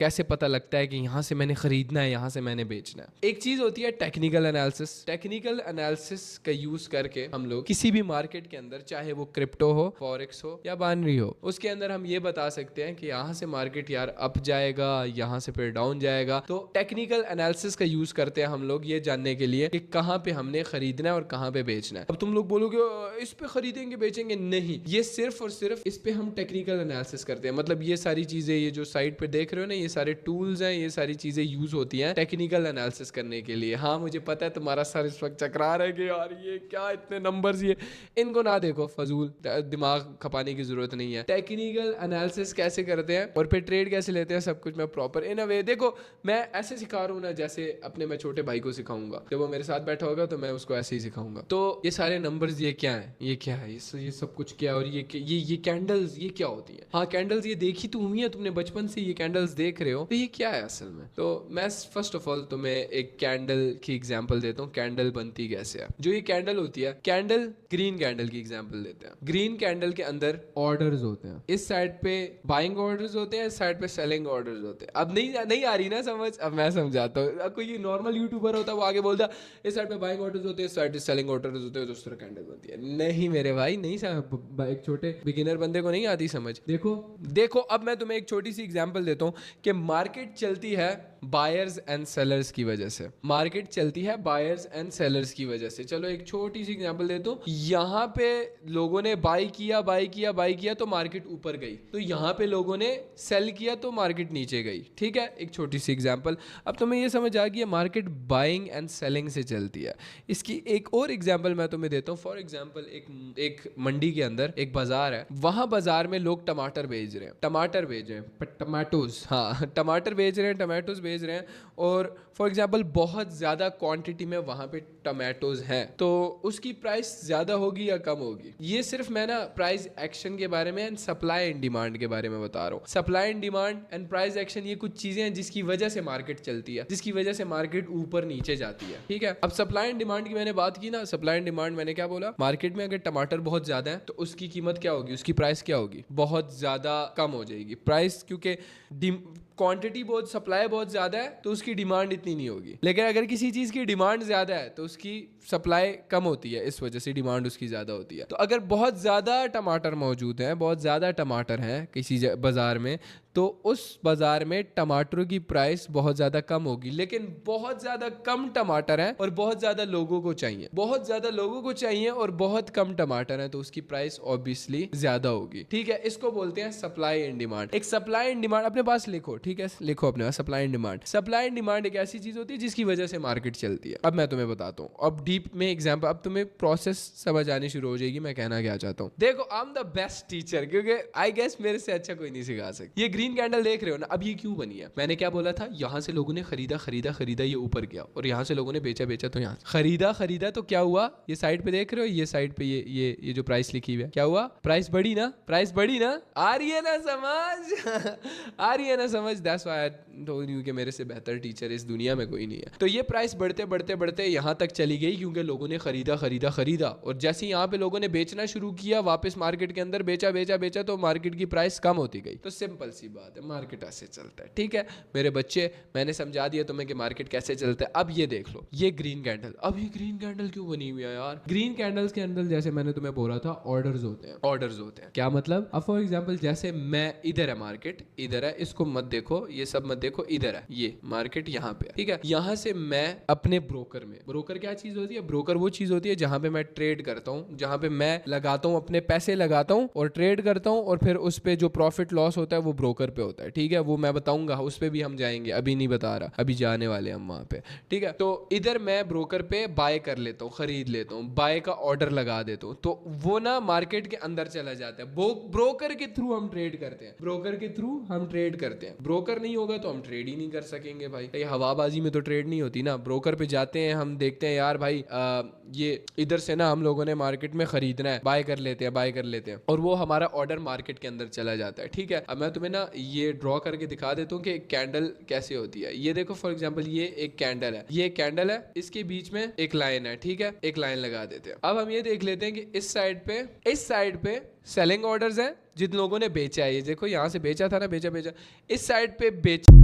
कैसे पता लगता है कि यहाँ से मैंने खरीदना है, यहाँ से मैंने बेचना है। एक चीज होती है टेक्निकल एनालिसिस। टेक्निकल एनालिसिस का यूज करके हम लोग किसी भी मार्केट के अंदर, चाहे वो क्रिप्टो हो, फॉरेक्स हो या बाइनरी हो, उसके अंदर हम ये बता सकते हैं कि यहाँ से मार्केट यार अप जाएगा, यहाँ से फिर डाउन जाएगा। तो टेक्निकल एनालिसिस का यूज करते हैं हम लोग ये जानने के लिए कि कहाँ पे हमने खरीदना है और कहाँ पे बेचना है। अब तुम लोग बोलोगे इस पे खरीदेंगे बेचेंगे, नहीं, ये सिर्फ और सिर्फ इस पे हम टेक्निकल एनालिसिस करते हैं। मतलब ये सारी चीजें, ये जो साइट पे देख रहे हो ना, ये सारे टूल्स हैं, ये सारी चीजें यूज होती हैं टेक्निकल एनालिसिस करने के लिए। हाँ मुझे पता है तुम्हारा सर इस वक्त चकरा रहा है कि यार ये क्या इतने नंबर्स, ये इनको ना देखो, फजूल दिमाग खपाने की जरूरत नहीं है। टेक्निकल एनालिसिस कैसे करते हैं और फिर ट्रेड कैसे लेते हैं, सब कुछ मैं प्रॉपर इन अ वे, देखो मैं ऐसे सिखा रहा हूँ ना जैसे अपने मैं छोटे भाई को सिखाऊंगा। जब वो मेरे साथ बैठा होगा तो मैं उसको ऐसे ही सिखाऊंगा। तो ये सारे नंबर्स, ये क्या है, ये क्या है, ये सब कुछ क्या है, और ये कैंडल्स ये क्या होती है। हाँ कैंडल्स ये देखी तो हुई है तुमने बचपन से, ये कैंडल्स देख रहे हो, तो ये क्या है असल में। तो मैं फर्स्ट ऑफ ऑल तुम्हें एक कैंडल की एग्जांपल देता हूँ, कैंडल बनती कैसे है। जो ये कैंडल होती है, कैंडल, ग्रीन कैंडल की एग्जांपल देते हैं। ग्रीन कैंडल के अंदर ऑर्डर्स होते हैं, इस साइड पे बाइंग ऑर्डर्स होते हैं, इस साइड पे सेलिंग ऑर्डर्स होते हैं। अब नहीं आ रही ना समझ, अब मैं समझाता हूँ। कोई नॉर्मल यूट्यूबर होता है वो आगे बोलता इस साइड पे बाइंग ऑर्डर्स होते हैं, इस साइड पे सेलिंग ऑर्डर्स होते हैं, तो उस तरह कैंडल बनती है। नहीं मेरे भाई, नहीं समझ, एक छोटे बिगिनर बंदे को नहीं आती समझ। देखो अब मैं तुम्हें एक छोटी सी एग्जांपल देता हूँ कि मार्केट चलती है बायर्स एंड सेलर्स की वजह से। मार्केट चलती है बायर्स एंड सेलर्स की वजह से। चलो एक छोटी सी एग्जांपल देता हूँ। यहाँ पे लोगों ने बाई किया तो मार्केट ऊपर गई, तो यहाँ पे लोगों ने सेल किया तो मार्केट नीचे गई। ठीक है, एक छोटी सी एग्जांपल। अब तुम्हें ये समझ आ गई मार्केट बाइंग एंड सेलिंग से चलती है। इसकी एक और एग्जांपल मैं तुम्हें देता हूँ। फॉर एग्जांपल एक मंडी के अंदर एक बाजार है, वहां बाजार में लोग टमाटर बेच रहे हैं, टमाटोज, हाँ टमाटर बेच रहे हैं, टमाटोज बेच रहे हैं। और फॉर एग्जांपल बहुत ज्यादा क्वांटिटी में वहां पे टमाटोज हैं, तो उसकी प्राइस ज्यादा होगी या कम होगी। ये सिर्फ मैं ना प्राइस एक्शन के बारे में एंड सप्लाई एंड डिमांड के बारे में बता रहा हूँ। Supply and demand and price action ये कुछ चीजें हैं जिसकी वजह से मार्केट चलती है, जिसकी वजह से मार्केट ऊपर नीचे जाती है। ठीक है, अब सप्लाई एंड डिमांड की मैंने बात की ना, सप्लाई एंड डिमांड मैंने क्या बोला, मार्केट में अगर टमाटर बहुत ज्यादा है तो उसकी कीमत क्या होगी, उसकी प्राइस क्या होगी, बहुत ज्यादा कम हो जाएगी प्राइस, क्योंकि क्वांटिटी बहुत, सप्लाई बहुत ज्यादा है तो उसकी डिमांड इतनी नहीं होगी। लेकिन अगर किसी चीज की डिमांड ज्यादा है तो उसकी सप्लाई कम होती है, इस वजह से डिमांड उसकी ज्यादा होती है। तो अगर बहुत ज्यादा टमाटर मौजूद हैं, बहुत ज्यादा टमाटर हैं किसी बाजार में, तो उस बाजार में टमाटरों की प्राइस बहुत ज्यादा कम होगी। लेकिन बहुत ज्यादा कम टमाटर हैं और बहुत ज्यादा लोगों को चाहिए, बहुत ज्यादा लोगों को चाहिए और बहुत कम टमाटर हैं, तो उसकी प्राइस ऑब्वियसली ज्यादा होगी। ठीक है, इसको बोलते हैं सप्लाई एंड डिमांड। एक सप्लाई एंड डिमांड अपने पास लिखो, ठीक है, लिखो अपने पास supply and demand. Supply and demand एक ऐसी चीज होती है जिसकी वजह से मार्केट चलती है। अब मैं तुम्हें बताता हूँ, अब डीप में एग्जाम्पल, अब तुम्हें प्रोसेस समझ आनी शुरू हो जाएगी मैं कहना क्या चाहता हूँ। देखो I am the best teacher, क्योंकि आई गेस मेरे से अच्छा कोई नहीं सिखा सकता। ये ग्रीन कैंडल देख रहे हो ना, अब ये क्यों बनी है, मैंने क्या बोला था, यहाँ से लोगों ने खरीदा ये ऊपर गया, और यहाँ से लोगों ने बेचा तो यहाँ खरीदा तो क्या हुआ, ये साइड पे देख रहे हो, ये साइड पे ये जो प्राइस लिखी हुई है, क्या हुआ, प्राइस बढ़ी ना, आ रही है ना समझ आ रही है ना समझ। That's why I told you कि मेरे से बेहतर टीचर इस दुनिया में कोई नहीं है। तो ये प्राइस बढ़ते यहाँ तक चली गई क्योंकि लोगों ने खरीदा, और जैसे यहाँ पे लोगों ने बेचना शुरू किया, वापस मार्केट के अंदर बेचा तो मार्केट की प्राइस कम होती गई। तो सिंपल सी बात है, मार्केट ऐसे चलता है। ठीक है मेरे बच्चे, मैंने समझा दिया तुम्हें कि मार्केट कैसे चलता है। अब ये देख लो, ये ग्रीन कैंडल, अब ये ग्रीन कैंडल क्यों बनी हुई है यार। ग्रीन कैंडल्स के अंदर जैसे मैंने तुम्हें बोला था ऑर्डर्स होते हैं। क्या मतलब, अब फॉर एग्जांपल जैसे मैं, इधर है मार्केट, इधर है, इसको मत देखो, ये सब मत देखो, इधर है ये मार्केट, यहाँ पे। ठीक है, यहाँ से मैं अपने ब्रोकर में, ब्रोकर क्या चीज होती है, ब्रोकर वो चीज होती है जहां पे मैं ट्रेड करता हूँ, जहां पे मैं लगाता हूँ अपने पैसे लगाता हूँ और ट्रेड करता हूँ, और फिर उस पे जो प्रॉफिट लॉस होता है वो ब्रोकर पे होता है। ठीक है, वो मैं बताऊंगा, उस पे भी हम जाएंगे, अभी नहीं बता रहा, अभी जाने वाले हम वहां पे। ठीक है, तो इधर मैं ब्रोकर पे बाय कर लेता हूँ, खरीद लेता हूँ, बाय का ऑर्डर लगा देता हूँ, तो वो ना मार्केट के अंदर चला जाता है। ब्रोकर के थ्रू हम ट्रेड करते हैं, ब्रोकर नहीं होगा तो हम ट्रेड ही नहीं कर सकेंगे भाई। ये हवाबाजी में तो ट्रेड नहीं होती ना। ब्रोकर पे जाते हैं, हम देखते हैं यार भाई ये इधर से ना हम लोगों ने मार्केट में खरीदना है, बाय कर लेते हैं, और वो हमारा ऑर्डर मार्केट के अंदर चला जाता है। ठीक है, अब मैं तुम्हें ना ये ड्रॉ करके दिखा देता हूँ कि कैंडल कैसे होती है। ये देखो फॉर एग्जांपल ये एक कैंडल है, ये कैंडल है, इसके बीच में एक लाइन है, ठीक है, एक लाइन लगा देते हैं। अब हम ये देख लेते हैं कि इस साइड पे सेलिंग ऑर्डर्स हैं जिन लोगों ने बेचा है। ये देखो यहाँ से बेचा था ना, बेचा, इस साइड पे बेचा